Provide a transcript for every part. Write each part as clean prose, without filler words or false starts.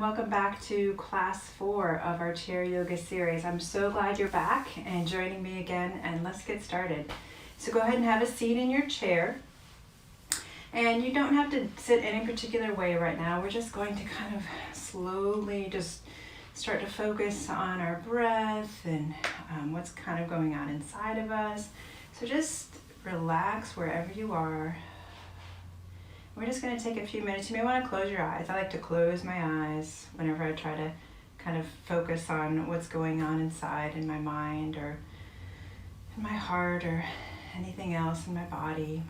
welcome back to class 4 of our chair yoga series. I'm so glad you're back and joining me again, and let's get started. So go ahead and have a seat in your chair, and you don't have to sit any particular way right now. We're just going to kind of slowly just start to focus on our breath and what's kind of going on inside of us. So just relax wherever you are. We're just going to take a few minutes. You may want to close your eyes. I like to close my eyes whenever I try to kind of focus on what's going on inside in my mind or in my heart or anything else in my body.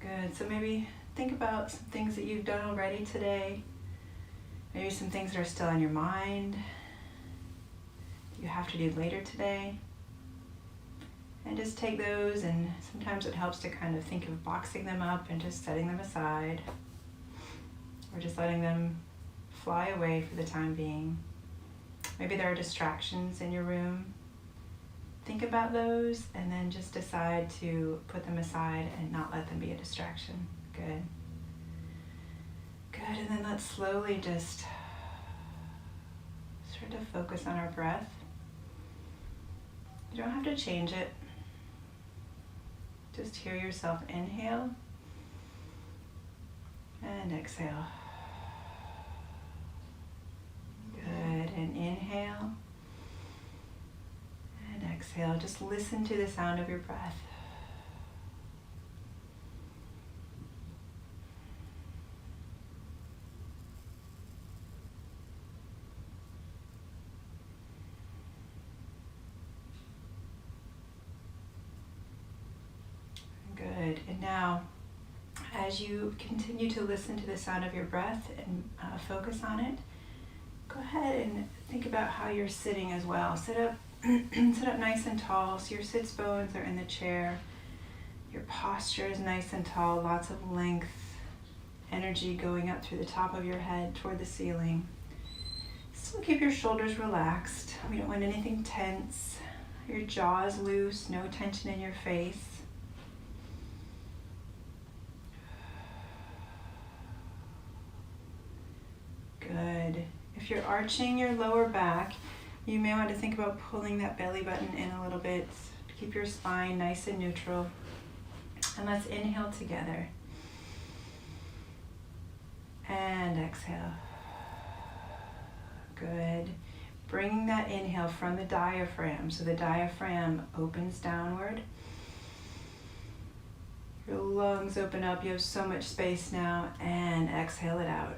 Good. So maybe think about some things that you've done already today. Maybe some things that are still on your mind that you have to do later today. And just take those, and sometimes it helps to kind of think of boxing them up and just setting them aside, or just letting them fly away for the time being. Maybe there are distractions in your room. Think about those and then just decide to put them aside and not let them be a distraction. Good. Good, and then let's slowly just start to focus on our breath. You don't have to change it. Just hear yourself inhale and exhale. Good, and inhale and exhale. Just listen to the sound of your breath. Good. And now, as you continue to listen to the sound of your breath and focus on it, go ahead and think about how you're sitting as well. Sit up, sit up nice and tall, so your sits bones are in the chair. Your posture is nice and tall, lots of length, energy going up through the top of your head toward the ceiling. Still keep your shoulders relaxed. We don't want anything tense. Your jaw is loose, no tension in your face. Good. If you're arching your lower back, you may want to think about pulling that belly button in a little bit to keep your spine nice and neutral. And let's inhale together. And exhale. Good. Bringing that inhale from the diaphragm. So the diaphragm opens downward. Your lungs open up. You have so much space now. And exhale it out.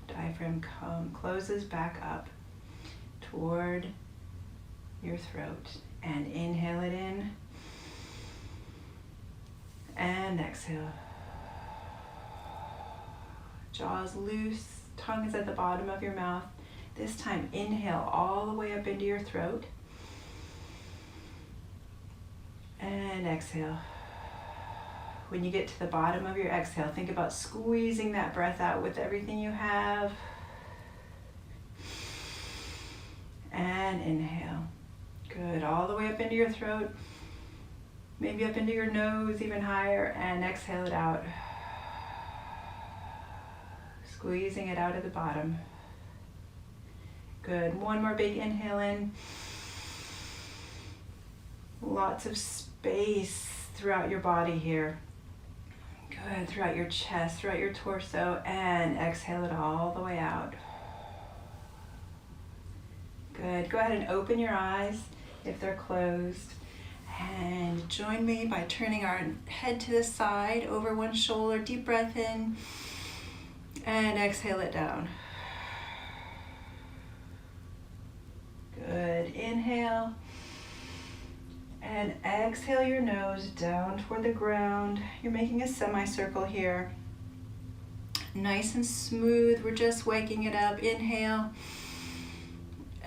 Diaphragm closes back up toward your throat, and inhale it in and exhale. Jaws loose, tongue is at the bottom of your mouth. This time inhale all the way up into your throat and exhale. When you get to the bottom of your exhale, think about squeezing that breath out with everything you have. And inhale. Good. All the way up into your throat. Maybe up into your nose, even higher. And exhale it out. Squeezing it out at the bottom. Good. One more big inhale in. Lots of space throughout your body here. Good, throughout your chest, throughout your torso, and exhale it all the way out. Good, go ahead and open your eyes if they're closed. And join me by turning our head to the side, over one shoulder, deep breath in, and exhale it down. Good, inhale. And exhale your nose down toward the ground. You're making a semicircle here. Nice and smooth. We're just waking it up. Inhale.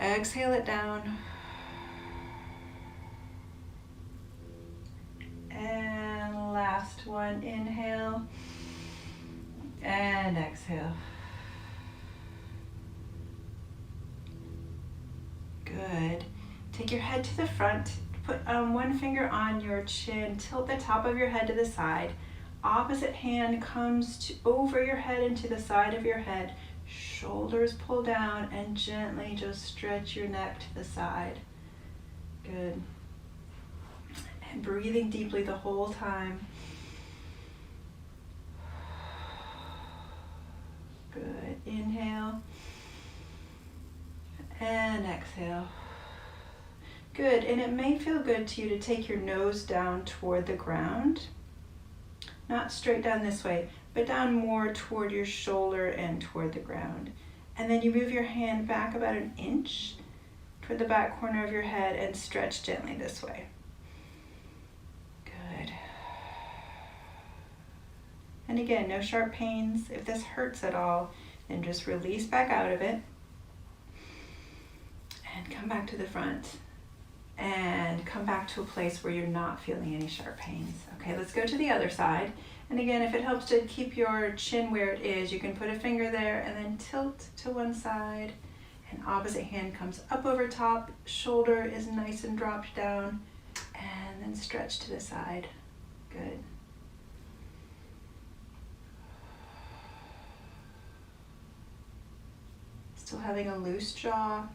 Exhale it down. And last one. Inhale. And exhale. Good. Take your head to the front. Put one finger on your chin, tilt the top of your head to the side, Opposite hand comes over your head and to the side of your head. Shoulders pull down and gently just stretch your neck to the side. Good. And breathing deeply the whole time. Good. Inhale. And exhale. Good. And it may feel good to you to take your nose down toward the ground. Not straight down this way, but down more toward your shoulder and toward the ground. And then you move your hand back about an inch toward the back corner of your head and stretch gently this way. Good. And again, no sharp pains. If this hurts at all, then just release back out of it. And come back to the front. And come back to a place where you're not feeling any sharp pains. Okay, let's go to the other side. And again, if it helps to keep your chin where it is, you can put a finger there and then tilt to one side. And opposite hand comes up over top. Shoulder is nice and dropped down. And then stretch to the side. Good. Still having a loose jaw.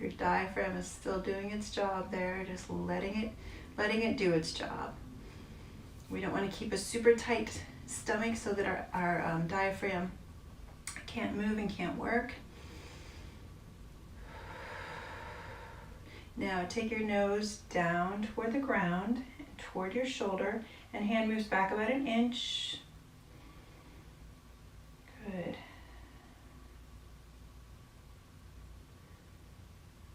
Your diaphragm is still doing its job there, just letting it do its job. We don't want to keep a super tight stomach so that our diaphragm can't move and can't work. Now take your nose down toward the ground, toward your shoulder, and hand moves back about an inch. Good.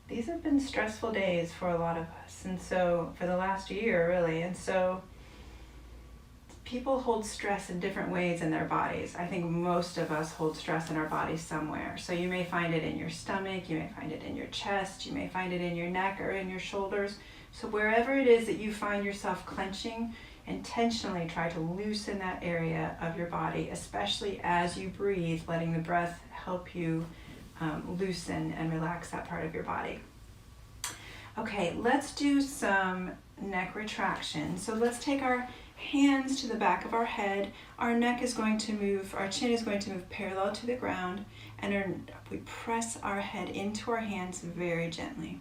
These have been stressful days for a lot of us, and so for the last year really, and so people hold stress in different ways in their bodies. I think most of us hold stress in our bodies somewhere. So you may find it in your stomach, you may find it in your chest, you may find it in your neck or in your shoulders. So wherever it is that you find yourself clenching, intentionally try to loosen that area of your body, especially as you breathe, letting the breath help you loosen and relax that part of your body. Okay, let's do some neck retraction. So let's take our hands to the back of our head. Our neck is going to move, our chin is going to move parallel to the ground, and we press our head into our hands very gently.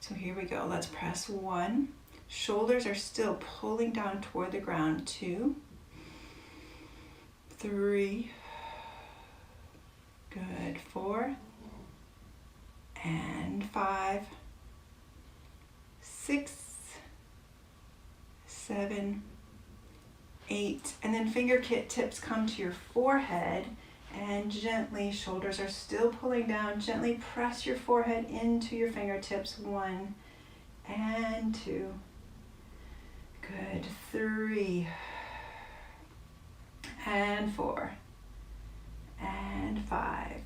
So here we go. Let's press 1. Shoulders are still pulling down toward the ground. 2, 3, good. 4, and 5, 6, 7, 8, and then fingertips come to your forehead, and gently, shoulders are still pulling down, gently press your forehead into your fingertips. 1 and 2, good. 3 and 4 and 5.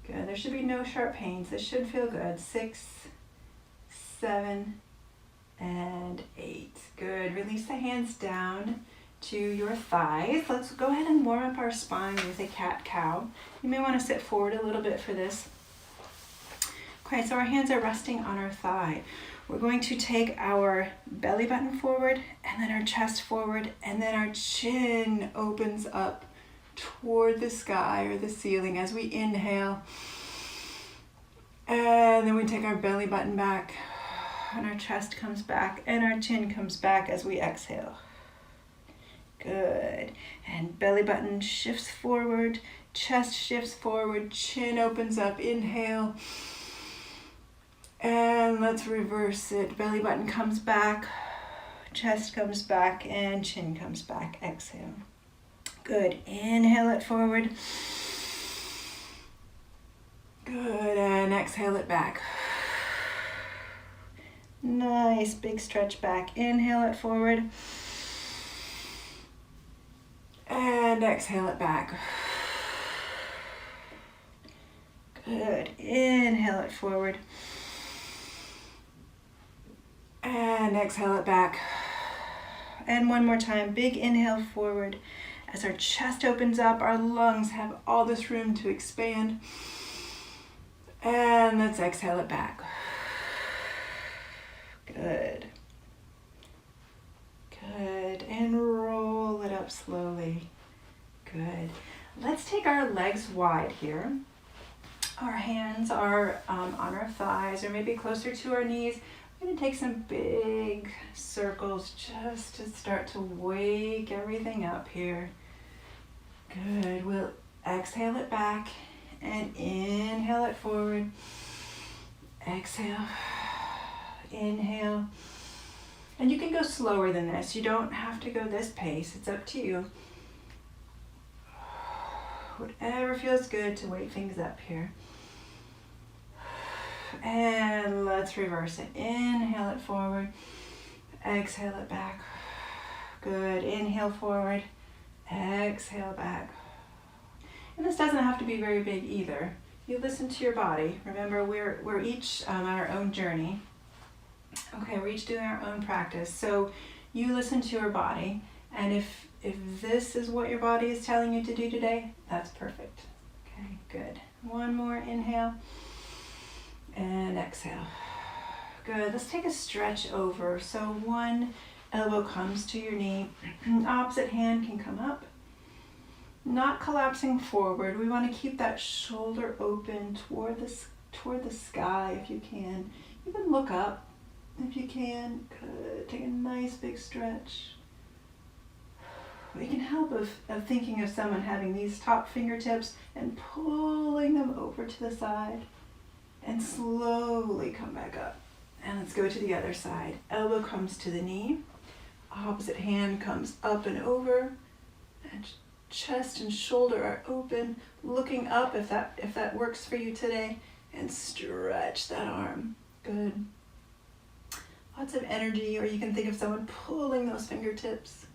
Good. There should be no sharp pains. This should feel good. 6, 7, and 8. Good. Release the hands down to your thighs. Let's go ahead and warm up our spine with a cat-cow. You may want to sit forward a little bit for this. Okay, so our hands are resting on our thigh. We're going to take our belly button forward and then our chest forward, and then our chin opens up toward the sky or the ceiling as we inhale. And then we take our belly button back, and our chest comes back, and our chin comes back as we exhale. Good. And belly button shifts forward, chest shifts forward, chin opens up. Inhale. And let's reverse it. Belly button comes back, chest comes back, and chin comes back. Exhale. Good. Inhale it forward. Good. And exhale it back. Nice big stretch back. Inhale it forward. And exhale it back. Good. Inhale it forward. And exhale it back. And one more time. Big inhale forward. As our chest opens up, our lungs have all this room to expand. And let's exhale it back. Good. Good. And roll it up slowly. Good. Let's take our legs wide here. Our hands are on our thighs or maybe closer to our knees. We're going to take some big circles just to start to wake everything up here. Good. We'll exhale it back and inhale it forward. Exhale. Inhale. And you can go slower than this. You don't have to go this pace. It's up to you. Whatever feels good to wake things up here. And let's reverse it. Inhale it forward. Exhale it back. Good. Inhale forward. Exhale back. And this doesn't have to be very big either. You listen to your body. Remember, we're each on our own journey. Okay, we're each doing our own practice. So you listen to your body, and if this is what your body is telling you to do today, that's perfect. Okay, good. One more inhale and exhale. Good. Let's take a stretch over. So one elbow comes to your knee. Opposite hand can come up. Not collapsing forward. We want to keep that shoulder open toward the sky if you can. You can look up if you can. Good. Take a nice big stretch. We can help of thinking of someone having these top fingertips and pulling them over to the side and slowly come back up. And let's go to the other side. Elbow comes to the knee. Opposite hand comes up and over. And chest and shoulder are open. Looking up if that works for you today. And stretch that arm. Good. Lots of energy, or you can think of someone pulling those fingertips.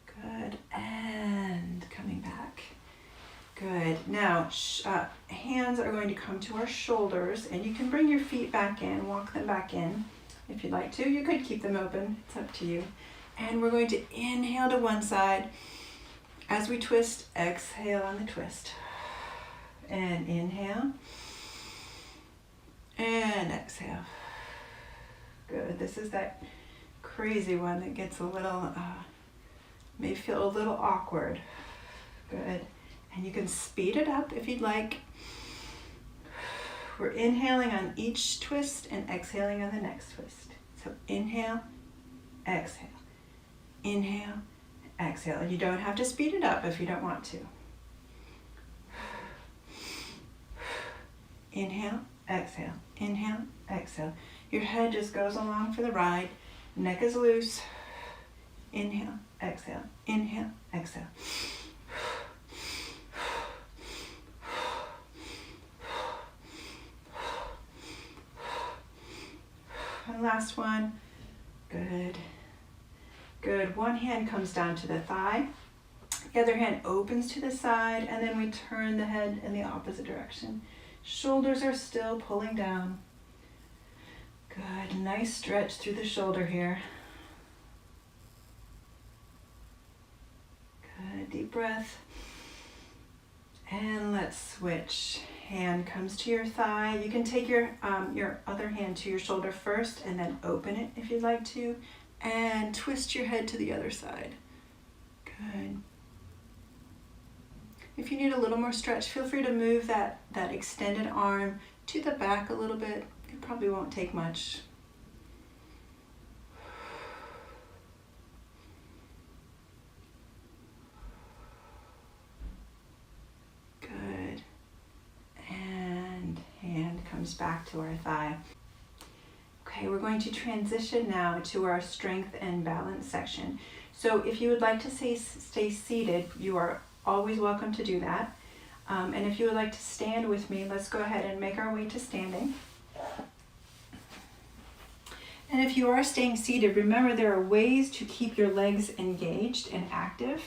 Good. And coming back. Good. Now, hands are going to come to our shoulders, and you can bring your feet back in, walk them back in if you'd like to. You could keep them open. It's up to you. And we're going to inhale to one side. As we twist, exhale on the twist. And inhale. And exhale. Good. This is that crazy one that gets a little, may feel a little awkward. Good. And you can speed it up if you'd like. We're inhaling on each twist and exhaling on the next twist. So inhale, exhale. Inhale, exhale. And you don't have to speed it up if you don't want to. Inhale, exhale. Inhale, exhale. Your head just goes along for the ride. Neck is loose. Inhale, exhale. Inhale, exhale. And last one. Good. Good. One hand comes down to the thigh. The other hand opens to the side, and then we turn the head in the opposite direction. Shoulders are still pulling down. Good. Nice stretch through the shoulder here. Good. Deep breath. And let's switch. Hand comes to your thigh. You can take your other hand to your shoulder first and then open it if you'd like to. And twist your head to the other side. Good. If you need a little more stretch, feel free to move that extended arm to the back a little bit. It probably won't take much. Good. And hand comes back to our thigh. Okay, we're going to transition now to our strength and balance section. So if you would like to stay seated, you are always welcome to do that. And if you would like to stand with me, let's go ahead and make our way to standing. And if you are staying seated, remember there are ways to keep your legs engaged and active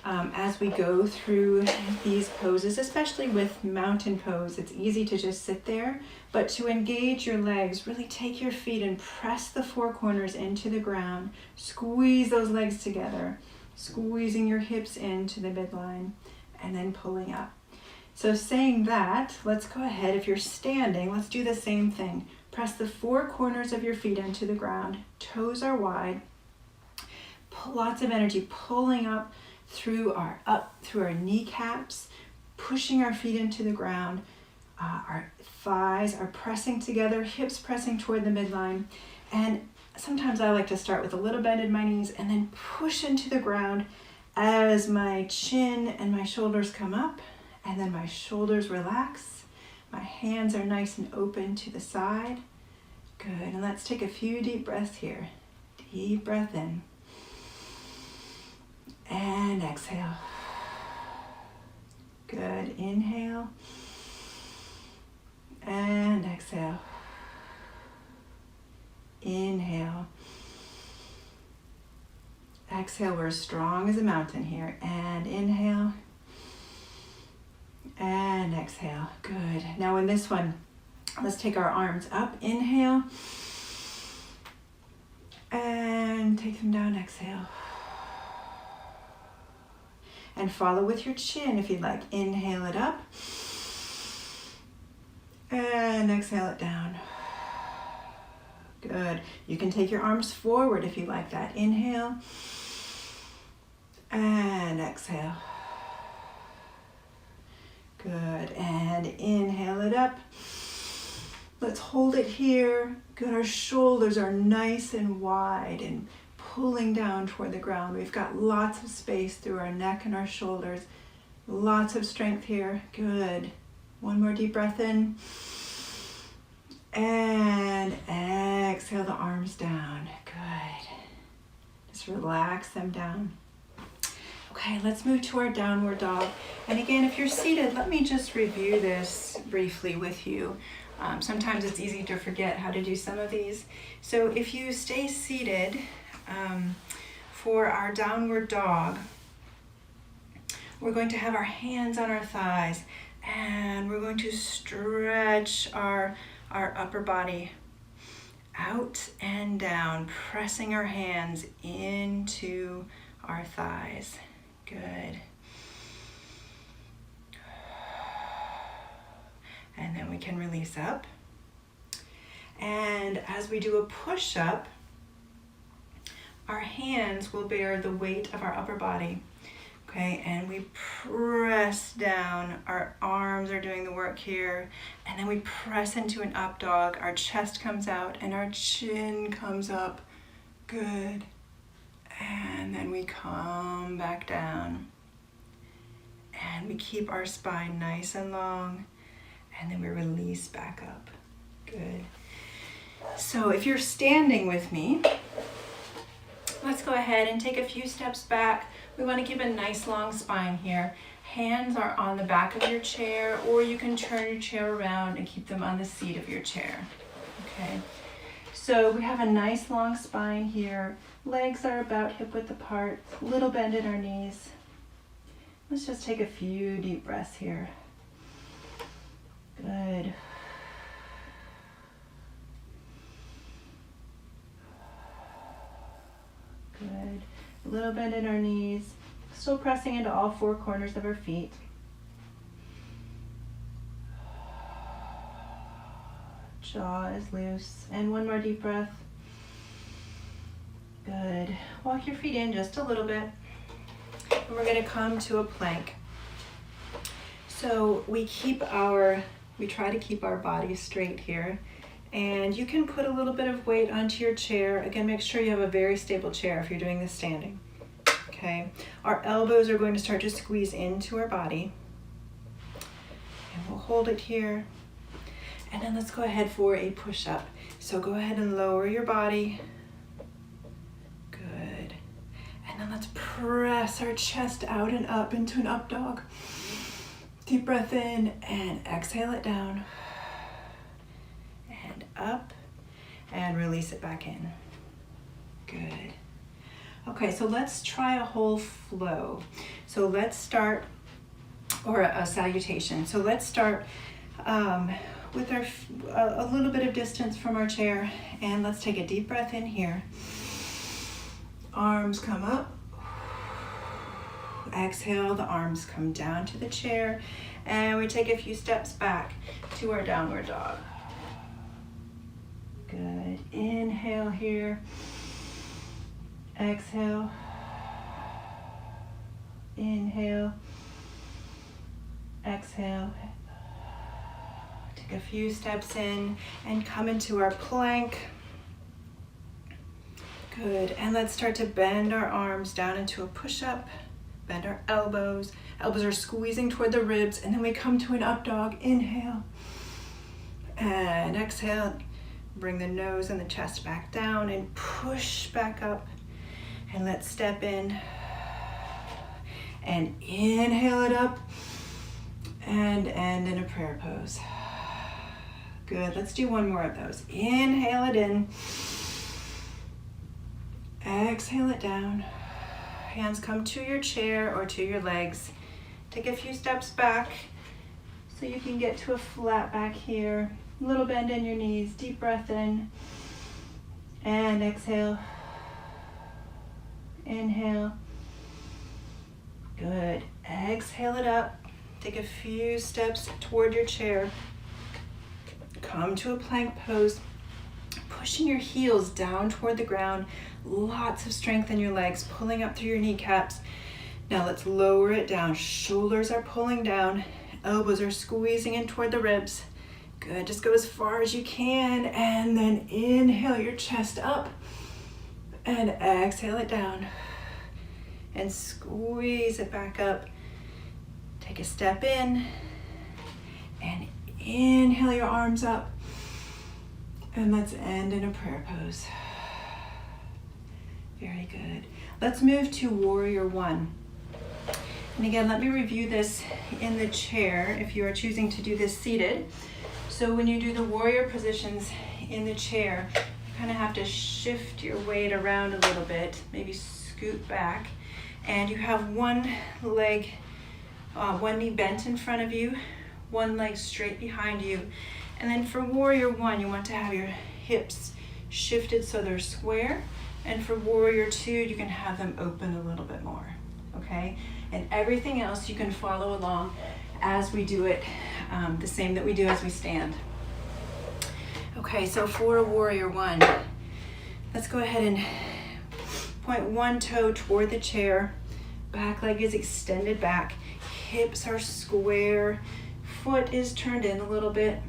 as we go through these poses, especially with mountain pose. It's easy to just sit there, but to engage your legs, really take your feet and press the four corners into the ground. Squeeze those legs together, squeezing your hips into the midline and then pulling up. So saying that, let's go ahead. If you're standing, let's do the same thing. Press the four corners of your feet into the ground. Toes are wide. Lots of energy pulling up through our kneecaps, pushing our feet into the ground. Our thighs are pressing together, hips pressing toward the midline. And sometimes I like to start with a little bend in my knees and then push into the ground as my chin and my shoulders come up, and then my shoulders relax. My hands are nice and open to the side. Good, and let's take a few deep breaths here. Deep breath in. And exhale. Good, inhale. And exhale. Inhale. Exhale, we're as strong as a mountain here. And inhale. And exhale. Good. Now in this one, let's take our arms up. Inhale. And take them down. Exhale. And follow with your chin if you'd like. Inhale it up. And exhale it down. Good. You can take your arms forward if you like that. Inhale. And exhale. Good. And inhale it up. Let's hold it here. Good. Our shoulders are nice and wide and pulling down toward the ground. We've got lots of space through our neck and our shoulders. Lots of strength here. Good. One more deep breath in. And exhale the arms down. Good. Just relax them down. Okay, let's move to our downward dog. And again, if you're seated, let me just review this briefly with you. Sometimes it's easy to forget how to do some of these. So if you stay seated for our downward dog, we're going to have our hands on our thighs and we're going to stretch our upper body out and down, pressing our hands into our thighs. Good. And then we can release up. And as we do a push-up, our hands will bear the weight of our upper body. Okay, and we press down. Our arms are doing the work here. And then we press into an up dog. Our chest comes out and our chin comes up. Good. And then we come back down. And we keep our spine nice and long. And then we release back up. Good. So if you're standing with me, let's go ahead and take a few steps back. We want to keep a nice long spine here. Hands are on the back of your chair, or you can turn your chair around and keep them on the seat of your chair. Okay. So we have a nice long spine here. Legs are about hip width apart, little bend in our knees. Let's just take a few deep breaths here. Good. Good. A little bend in our knees. Still pressing into all four corners of our feet. Jaw is loose. And one more deep breath. Good. Walk your feet in just a little bit. And we're going to come to a plank. So we try to keep our body straight here. And you can put a little bit of weight onto your chair. Again, make sure you have a very stable chair if you're doing this standing. Okay. Our elbows are going to start to squeeze into our body. And we'll hold it here. And then let's go ahead for a push-up. So go ahead and lower your body. Good. And then let's press our chest out and up into an up dog. Deep breath in and exhale it down. And up and release it back in. Good. Okay, so let's try a whole flow. So let's start, or a salutation. So let's start with a little bit of distance from our chair, and let's take a deep breath in here. Arms come up. Exhale, the arms come down to the chair, and we take a few steps back to our downward dog. Inhale here. Exhale. Inhale. Exhale. Take a few steps in and come into our plank. Good, and let's start to bend our arms down into a push-up. Bend our elbows. Elbows are squeezing toward the ribs, and then we come to an up dog. Inhale. And exhale. Bring the nose and the chest back down and push back up. And let's step in. And inhale it up. And end in a prayer pose. Good, let's do one more of those. Inhale it in. Exhale it down. Hands come to your chair or to your legs. Take a few steps back so you can get to a flat back here. A little bend in your knees. Deep breath in. And exhale. Inhale. Good. Exhale it up. Take a few steps toward your chair. Come to a plank pose. Pushing your heels down toward the ground. Lots of strength in your legs, pulling up through your kneecaps. Now let's lower it down. Shoulders are pulling down. Elbows are squeezing in toward the ribs. Good, just go as far as you can. And then inhale your chest up. And exhale it down. And squeeze it back up. Take a step in. And inhale your arms up. And let's end in a prayer pose. Very good. Let's move to warrior one. And again, let me review this in the chair if you are choosing to do this seated. So when you do the warrior positions in the chair, you kind of have to shift your weight around a little bit, maybe scoot back. And you have one leg, one knee bent in front of you, one leg straight behind you. And then for warrior one, you want to have your hips shifted so they're square. And for warrior two, you can have them open a little bit more, okay? And everything else you can follow along as we do it, the same that we do as we stand. Okay, so for warrior one, let's go ahead and point one toe toward the chair. Back leg is extended back. Hips are square. Foot is turned in a little bit.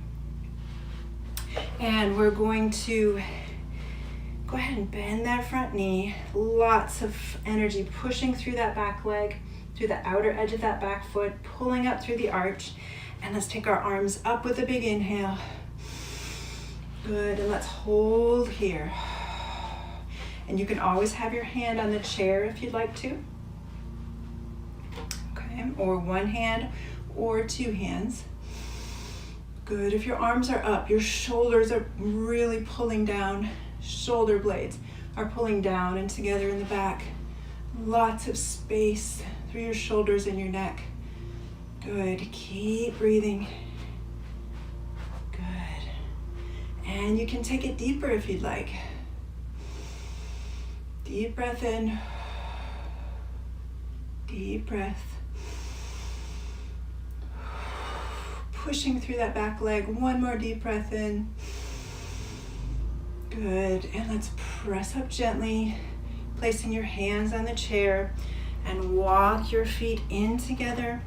And we're going to go ahead and bend that front knee. Lots of energy pushing through that back leg, through the outer edge of that back foot, pulling up through the arch. And let's take our arms up with a big inhale. Good, and let's hold here. And you can always have your hand on the chair if you'd like to. Okay, or one hand or two hands. Good, if your arms are up, your shoulders are really pulling down. Shoulder blades are pulling down and together in the back. Lots of space through your shoulders and your neck. Good, keep breathing. Good. And you can take it deeper if you'd like. Deep breath in. Deep breath. Pushing through that back leg. One more deep breath in. Good, and let's press up gently, placing your hands on the chair and walk your feet in together.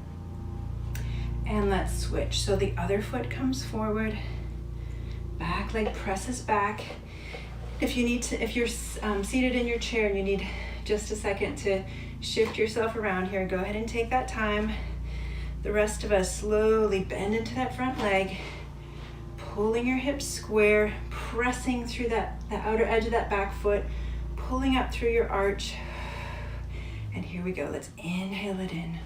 And let's switch. So the other foot comes forward, back leg presses back. If you're seated in your chair and you need just a second to shift yourself around here, go ahead and take that time. The rest of us slowly bend into that front leg, pulling your hips square, pressing through the outer edge of that back foot, pulling up through your arch. And here we go. Let's inhale it in.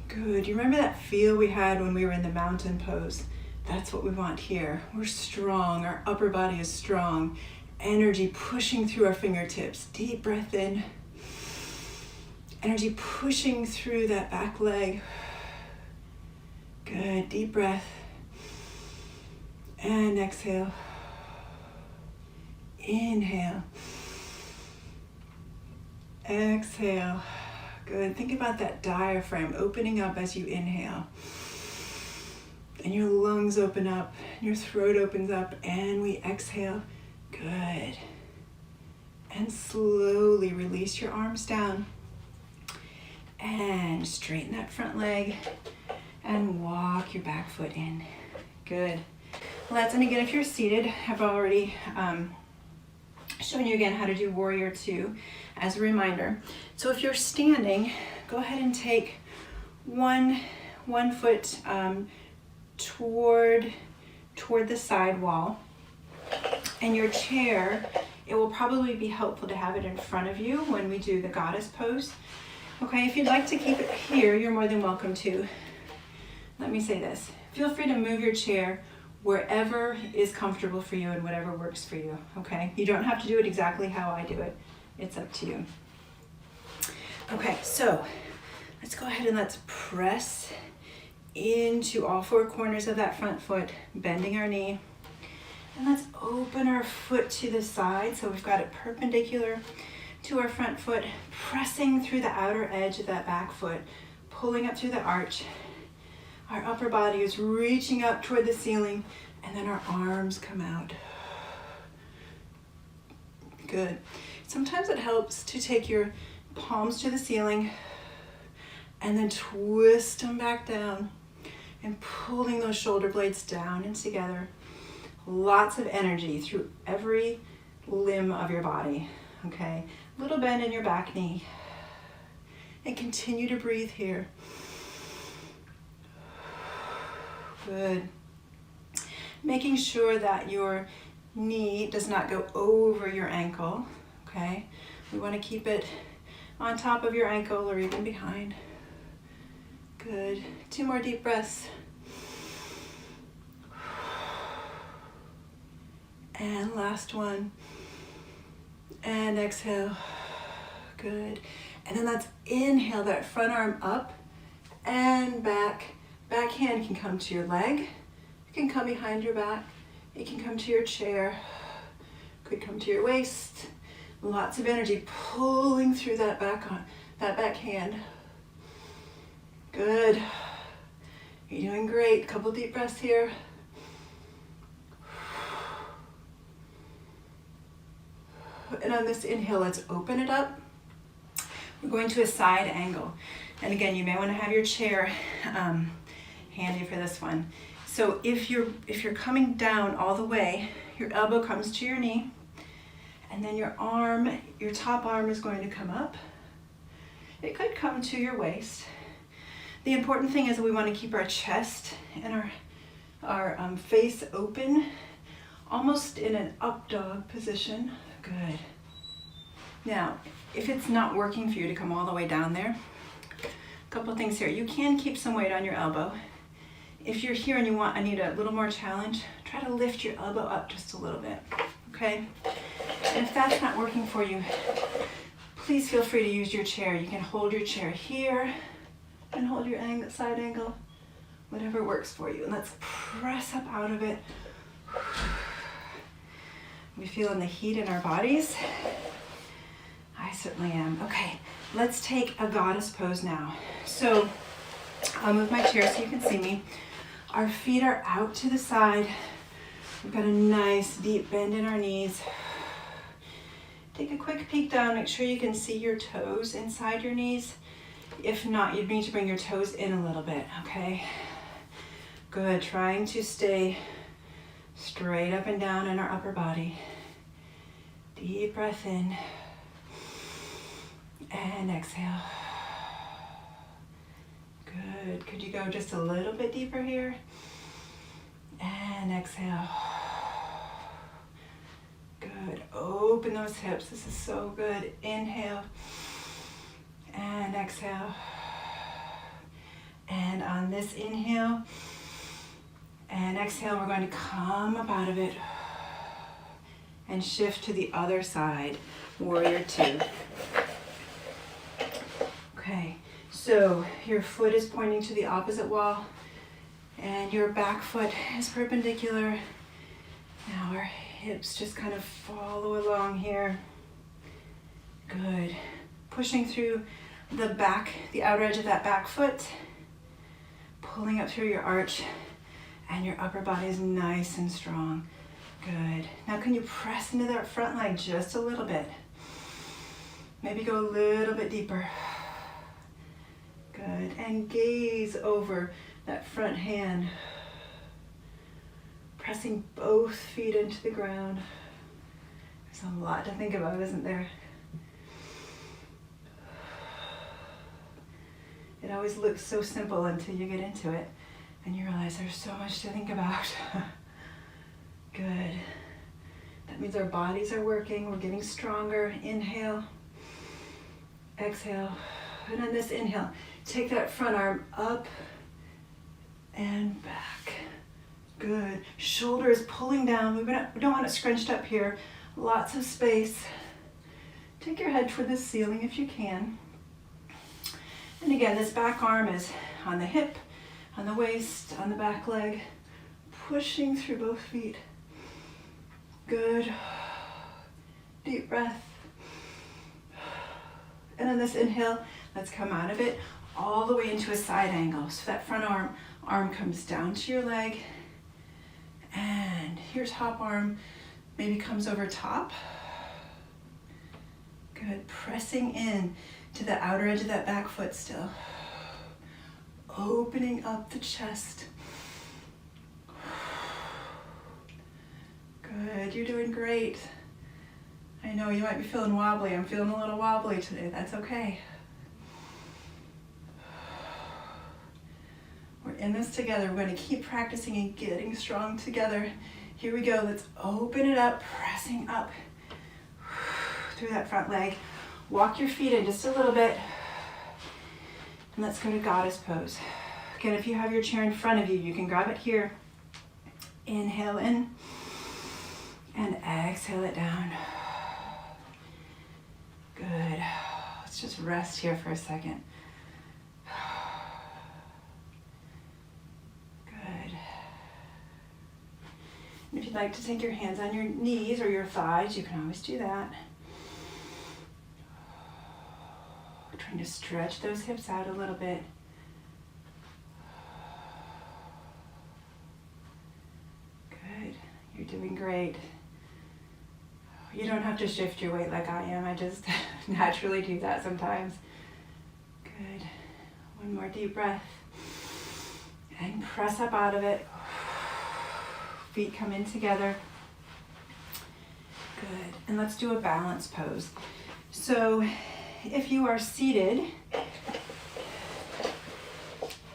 Good. You remember that feel we had when we were in the mountain pose? That's what we want here. We're strong. Our upper body is strong. Energy pushing through our fingertips. Deep breath in. Energy pushing through that back leg. Good. Deep breath. And exhale. Inhale. Exhale. Good. Think about that diaphragm opening up as you inhale. and your lungs open up, and your throat opens up, and we exhale. Good. And slowly release your arms down. And straighten that front leg and walk your back foot in. Good. Let's, and again, if you're seated, I've already shown you again how to do Warrior Two as a reminder. So if you're standing, go ahead and take one foot toward the side wall. And your chair, it will probably be helpful to have it in front of you when we do the goddess pose. Okay, if you'd like to keep it here, you're more than welcome to. Let me say this. Feel free to move your chair wherever is comfortable for you and whatever works for you, okay? You don't have to do it exactly how I do it. It's up to you. Okay, so let's go ahead and let's press into all four corners of that front foot, bending our knee. And let's open our foot to the side so we've got it perpendicular to our front foot, pressing through the outer edge of that back foot, pulling up through the arch. Our upper body is reaching up toward the ceiling, and then our arms come out. Good. Sometimes it helps to take your palms to the ceiling and then twist them back down and pulling those shoulder blades down and together. Lots of energy through every limb of your body, okay? Little bend in your back knee. And continue to breathe here. Good. Making sure that your knee does not go over your ankle, okay? We want to keep it on top of your ankle or even behind. Good. 2 more deep breaths. And last one. And exhale. Good. And then let's inhale that front arm up and back. Back hand can come to your leg. It can come behind your back. It can come to your chair. Could come to your waist. Lots of energy pulling through that back hand. Good. You're doing great. Couple deep breaths here. And on this inhale, let's open it up. We're going to a side angle. And again, you may want to have your chair handy for this one. So if you're coming down all the way, your elbow comes to your knee, and then your top arm is going to come up. It could come to your waist. The important thing is that we want to keep our chest and our face open, almost in an up dog position. Good. Now, if it's not working for you to come all the way down there, a couple things here. You can keep some weight on your elbow. If you're here and I need a little more challenge, try to lift your elbow up just a little bit, okay? And if that's not working for you, please feel free to use your chair. You can hold your chair here and hold your side angle, whatever works for you. And let's press up out of it. We feeling the heat in our bodies? I certainly am. Okay, let's take a goddess pose now. So I'll move my chair so you can see me. Our feet are out to the side. We've got a nice deep bend in our knees. Take a quick peek down. Make sure you can see your toes inside your knees. If not, you'd need to bring your toes in a little bit, okay? Good, trying to stay straight up and down in our upper body. Deep breath in. And exhale. Good. Could you go just a little bit deeper here? And exhale. Good. Open those hips. This is so good. Inhale. And exhale. And on this inhale and exhale, we're going to come up out of it and shift to the other side. Warrior Two. Okay, so your foot is pointing to the opposite wall and your back foot is perpendicular. Now our hips just kind of follow along here. Good. Pushing through the outer edge of that back foot, pulling up through your arch, and your upper body is nice and strong. Good. Now can you press into that front leg just a little bit? Maybe go a little bit deeper. Good. And gaze over that front hand. Pressing both feet into the ground. There's a lot to think about, isn't there? It always looks so simple until you get into it and you realize there's so much to think about. Good. That means our bodies are working, we're getting stronger. Inhale, exhale, and on this inhale, take that front arm up and back. Good. Shoulders pulling down. We don't want it scrunched up here. Lots of space. Take your head toward the ceiling if you can. And again, this back arm is on the hip, on the waist, on the back leg, pushing through both feet. Good. Deep breath. And on this inhale, let's come out of it all the way into a side angle. So that front arm comes down to your leg. And your top arm maybe comes over top. Good. Pressing in to the outer edge of that back foot still. Opening up the chest. Good. You're doing great. I know you might be feeling wobbly. I'm feeling a little wobbly today. That's okay. We're in this together. We're going to keep practicing and getting strong together. Here we go. Let's open it up, pressing up through that front leg. Walk your feet in just a little bit. And let's go to goddess pose. Again, if you have your chair in front of you, you can grab it here. Inhale in and exhale it down. Good. Let's just rest here for a second. Good. And if you'd like to take your hands on your knees or your thighs, you can always do that. We're trying to stretch those hips out a little bit. Good. You're doing great. You don't have to shift your weight like I am. I just naturally do that sometimes. Good. One more deep breath. And press up out of it. Feet come in together. Good. And let's do a balance pose. So if you are seated,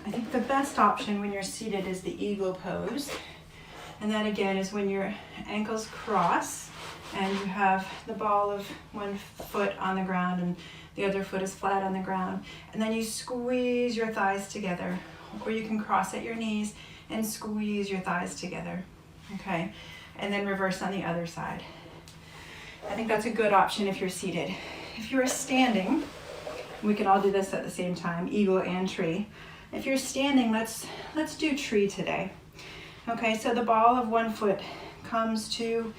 I think the best option when you're seated is the eagle pose. And that again is when your ankles cross and you have the ball of one foot on the ground and the other foot is flat on the ground. And then you squeeze your thighs together, or you can cross at your knees and squeeze your thighs together. Okay, and then reverse on the other side. I think that's a good option if you're seated. If you're standing, we can all do this at the same time, eagle and tree. If you're standing, let's do tree today. Okay, so the ball of one foot comes to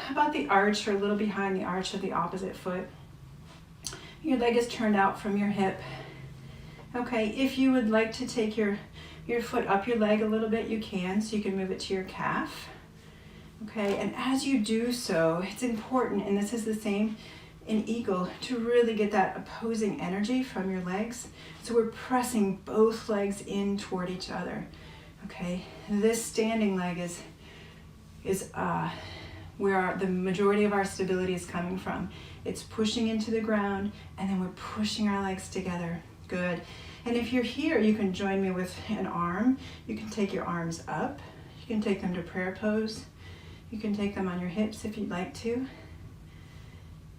about the arch or a little behind the arch of the opposite foot. Your leg is turned out from your hip. Okay, if you would like to take your foot up your leg a little bit, you can, so you can move it to your calf. Okay, and as you do so, it's important, and this is the same in eagle, to really get that opposing energy from your legs. So we're pressing both legs in toward each other. Okay, this standing leg is where the majority of our stability is coming from. It's pushing into the ground, and then we're pushing our legs together. Good. And if you're here, you can join me with an arm. You can take your arms up. You can take them to prayer pose. You can take them on your hips if you'd like to.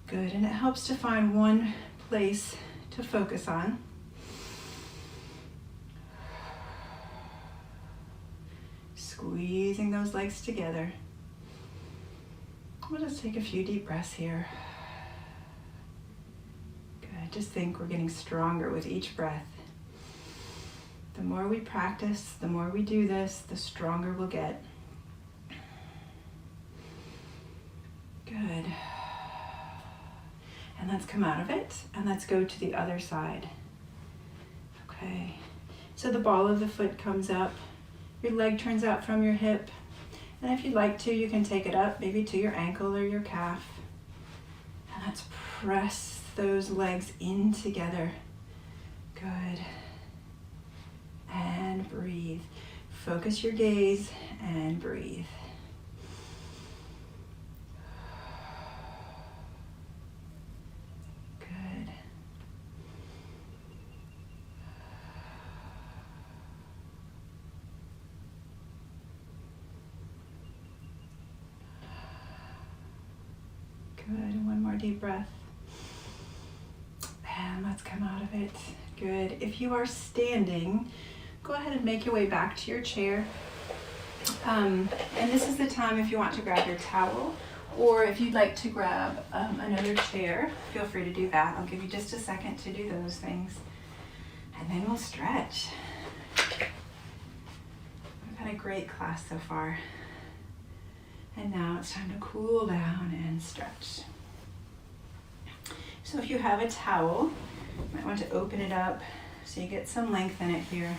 Good. And it helps to find one place to focus on. Squeezing those legs together. We'll just take a few deep breaths here. Good. Just think we're getting stronger with each breath. The more we practice, the more we do this, the stronger we'll get. Good. And let's come out of it, and let's go to the other side. Okay. So the ball of the foot comes up. Your leg turns out from your hip. And if you'd like to, you can take it up maybe to your ankle or your calf. And let's press those legs in together. Good. And breathe. Focus your gaze and breathe. Good. Good. And one more deep breath. And let's come out of it. Good. If you are standing, go ahead and make your way back to your chair. And this is the time if you want to grab your towel, or if you'd like to grab another chair, feel free to do that. I'll give you just a second to do those things. And then we'll stretch. We've had a great class so far. And now it's time to cool down and stretch. So if you have a towel, you might want to open it up so you get some length in it here.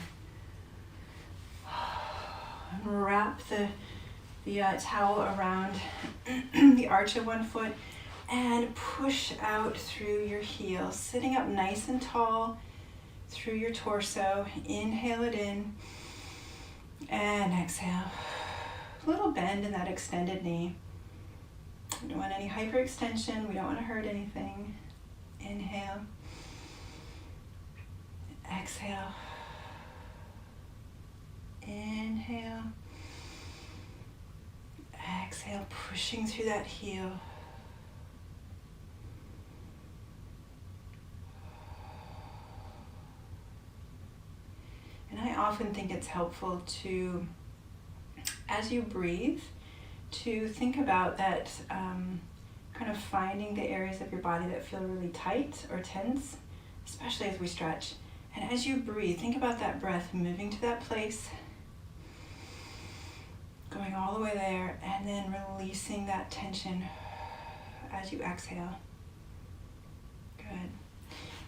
Wrap the towel around the arch of one foot and push out through your heel, sitting up nice and tall through your torso. Inhale it in and exhale. A little bend in that extended knee. We don't want any hyperextension. We don't want to hurt anything. Inhale. Exhale. Inhale. Exhale, pushing through that heel. And I often think it's helpful to, as you breathe, to think about that, kind of finding the areas of your body that feel really tight or tense, especially as we stretch. And as you breathe, think about that breath moving to that place, going all the way there, and then releasing that tension as you exhale. Good.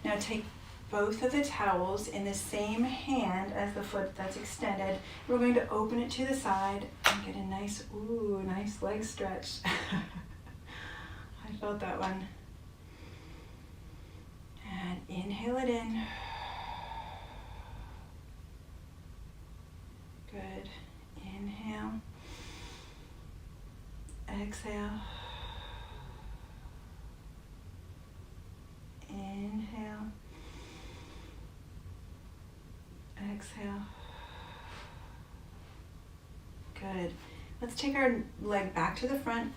Now take both of the towels in the same hand as the foot that's extended. We're going to open it to the side and get a nice leg stretch. I felt that one. And inhale it in. Good. Inhale. Exhale. Inhale. Exhale. Good. Let's take our leg back to the front.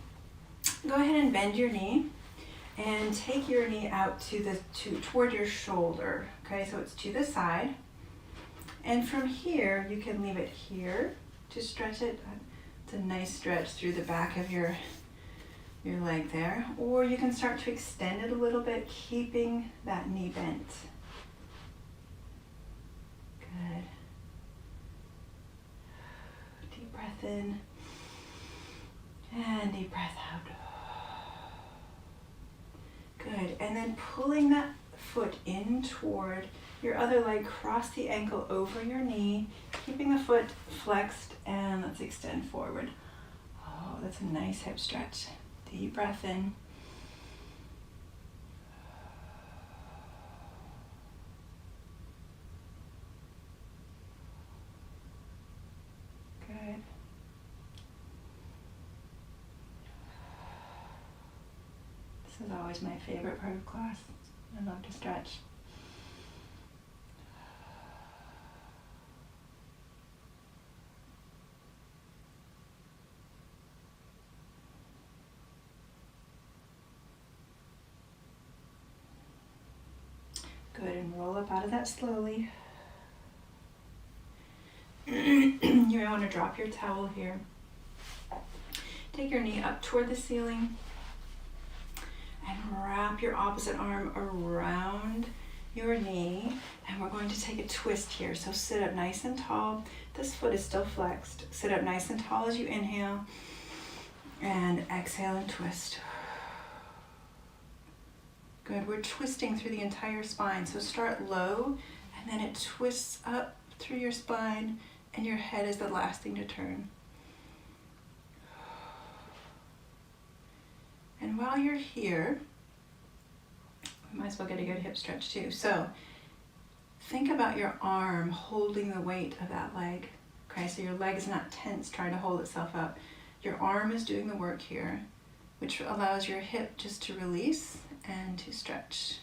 Go ahead and bend your knee and take your knee out toward your shoulder. Okay, so it's to the side. And from here, you can leave it here to stretch it. It's a nice stretch through the back of your leg there. Or you can start to extend it a little bit, keeping that knee bent. Good. Deep breath in and deep breath out. Good. And then pulling that foot in toward your other leg, cross the ankle over your knee, keeping the foot flexed, and let's extend forward. Oh, that's a nice hip stretch. Deep breath in. Good. This is always my favorite part of class. I love to stretch. Good, and roll up out of that slowly. You might want to drop your towel here. Take your knee up toward the ceiling and wrap your opposite arm around your knee. And we're going to take a twist here. So sit up nice and tall. This foot is still flexed. Sit up nice and tall as you inhale and exhale and twist. Good, we're twisting through the entire spine. So start low and then it twists up through your spine and your head is the last thing to turn. And while you're here, you might as well get a good hip stretch too. So think about your arm holding the weight of that leg. Okay, so your leg is not tense trying to hold itself up. Your arm is doing the work here, which allows your hip just to release and to stretch.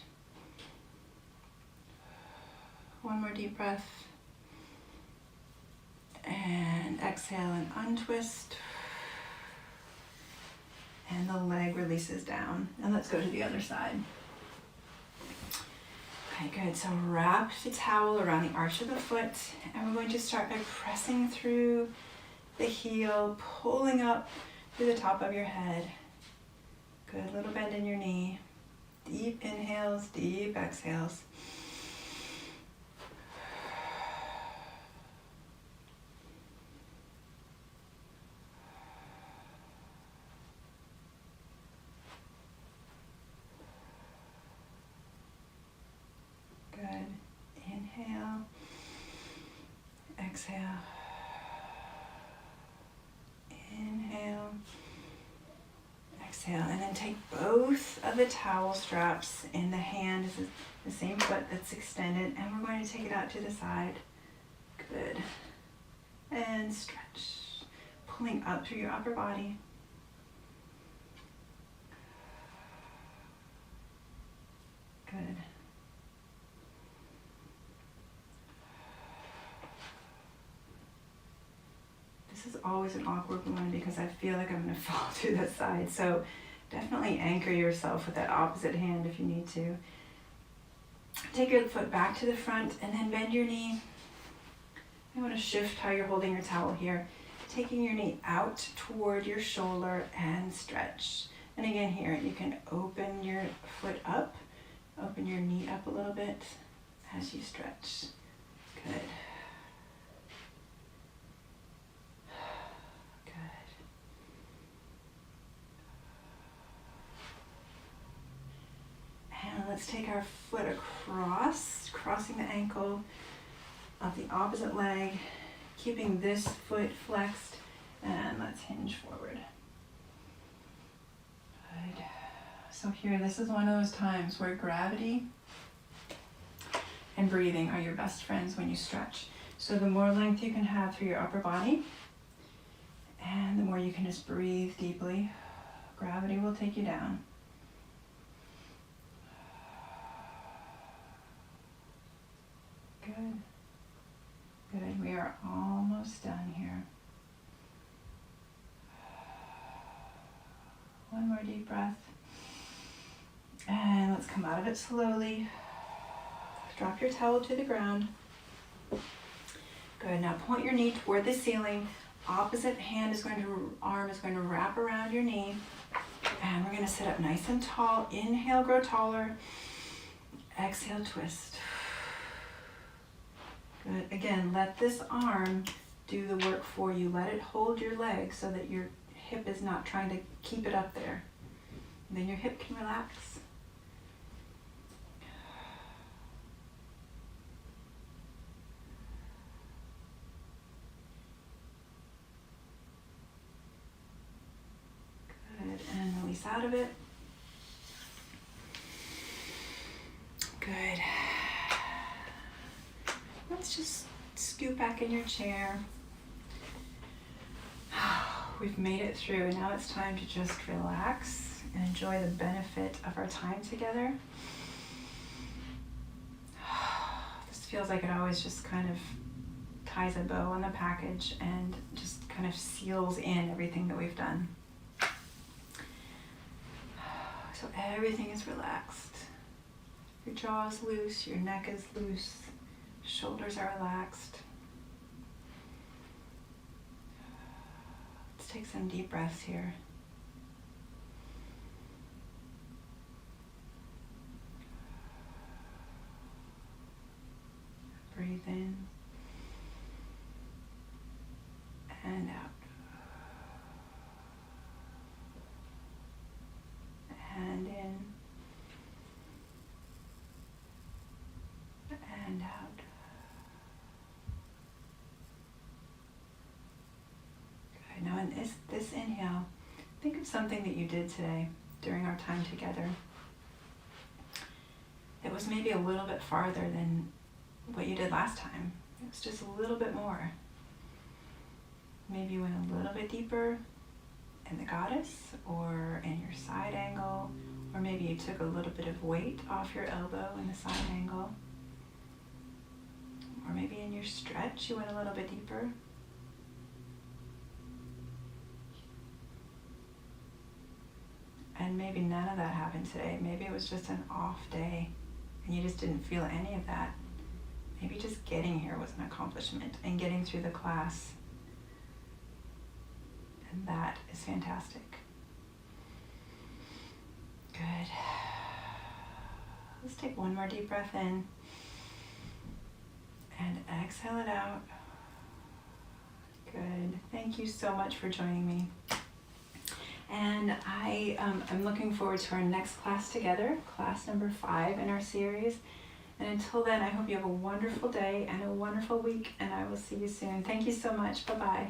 One more deep breath. And exhale and untwist. And the leg releases down. And let's go to the other side. Okay, good. So wrap the towel around the arch of the foot, and we're going to start by pressing through the heel, pulling up through the top of your head. Good, little bend in your knee. Deep inhales, deep exhales. Good. Inhale, exhale. Inhale, exhale, and then take both of the towel straps in the hand, the same foot that's extended, and we're going to take it out to the side. Good. And stretch, pulling up through your upper body. Good. This is always an awkward one because I feel like I'm going to fall to the side. So definitely anchor yourself with that opposite hand if you need to. Take your foot back to the front and then bend your knee. You want to shift how you're holding your towel here. Taking your knee out toward your shoulder and stretch. And again here, you can open your foot up, open your knee up a little bit as you stretch. Good. And let's take our foot across, crossing the ankle of the opposite leg, keeping this foot flexed, and let's hinge forward. Good. So here, this is one of those times where gravity and breathing are your best friends when you stretch. So the more length you can have through your upper body, and the more you can just breathe deeply, gravity will take you down. Good. Good. We are almost done here. One more deep breath. And let's come out of it slowly. Drop your towel to the ground. Good. Now point your knee toward the ceiling. Opposite arm is going to wrap around your knee. And we're going to sit up nice and tall. Inhale, grow taller. Exhale, twist. Good. Again, let this arm do the work for you. Let it hold your leg so that your hip is not trying to keep it up there. And then your hip can relax. Good. And release out of it. Good. Let's just scoot back in your chair. We've made it through, and now it's time to just relax and enjoy the benefit of our time together. This feels like it always just kind of ties a bow on the package and just kind of seals in everything that we've done. So everything is relaxed. Your jaw is loose, your neck is loose. Shoulders are relaxed. Let's take some deep breaths here. Breathe in and out. And in and out. this inhale, think of something that you did today during our time together. It was maybe a little bit farther than what you did last time. It was just a little bit more. Maybe you went a little bit deeper in the goddess or in your side angle, or maybe you took a little bit of weight off your elbow in the side angle. Or maybe in your stretch you went a little bit deeper. And maybe none of that happened today. Maybe it was just an off day and you just didn't feel any of that. Maybe just getting here was an accomplishment and getting through the class. And that is fantastic. Good. Let's take one more deep breath in and exhale it out. Good. Thank you so much for joining me. And I'm looking forward to our next class together, class number 5 in our series. And until then, I hope you have a wonderful day and a wonderful week, and I will see you soon. Thank you so much. Bye-bye.